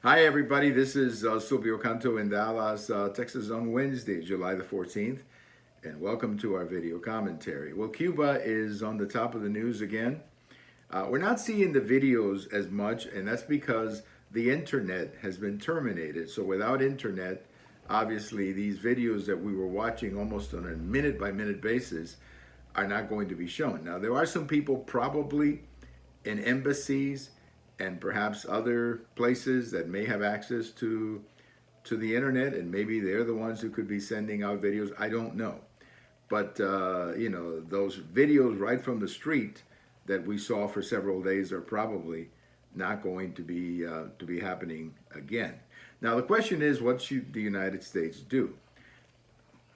Hi, everybody. This is Silvio Canto in Dallas, Texas on Wednesday, July the 14th, and welcome to our video commentary. Well, Cuba is on the top of the news again. We're not seeing the videos as much, and that's because the internet has been terminated. So without internet, obviously, these videos that we were watching almost on a minute-by-minute basis are not going to be shown. Now, there are some people probably in embassies and perhaps other places that may have access to the internet, and maybe they're the ones who could be sending out videos. I don't know, but those videos right from the street that we saw for several days are probably not going to be happening again. Now the question is, what should the United States do?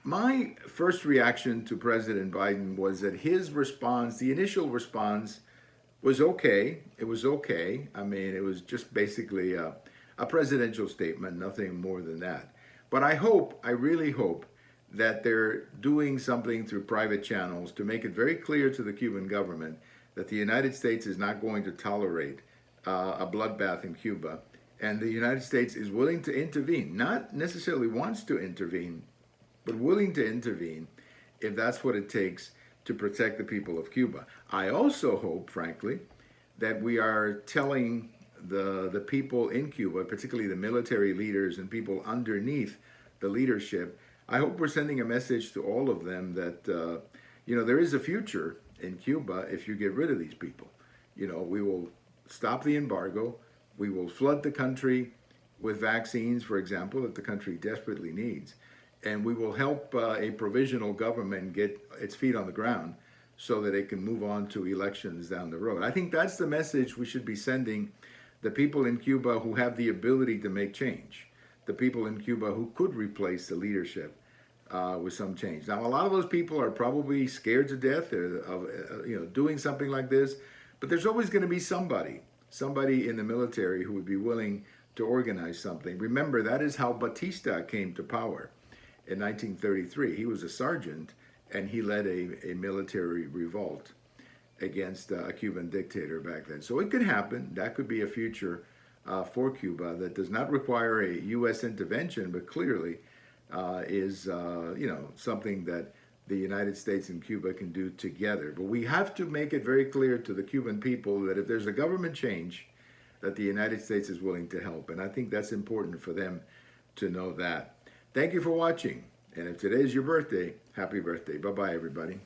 My first reaction to President Biden was that his response, the initial response, was okay. It was okay. I mean, it was just basically a presidential statement, nothing more than that. But I really hope that they're doing something through private channels to make it very clear to the Cuban government that the United States is not going to tolerate a bloodbath in Cuba. And the United States is willing to intervene, not necessarily wants to intervene, but willing to intervene if that's what it takes to protect the people of Cuba. I also hope, frankly, that we are telling the people in Cuba, particularly the military leaders and people underneath the leadership, I hope we're sending a message to all of them that, there is a future in Cuba if you get rid of these people. We will stop the embargo. We will flood the country with vaccines, for example, that the country desperately needs. And we will help a provisional government get its feet on the ground so that it can move on to elections down the road. I think that's the message we should be sending the people in Cuba who have the ability to make change, the people in Cuba who could replace the leadership with some change. Now, a lot of those people are probably scared to death of doing something like this, but there's always going to be somebody in the military who would be willing to organize something. Remember, that is how Batista came to power. In 1933, he was a sergeant, and he led a military revolt against a Cuban dictator back then. So it could happen. That could be a future for Cuba that does not require a U.S. intervention, but clearly is something that the United States and Cuba can do together. But we have to make it very clear to the Cuban people that if there's a government change, that the United States is willing to help. And I think that's important for them to know that. Thank you for watching. And if today is your birthday, happy birthday. Bye-bye, everybody.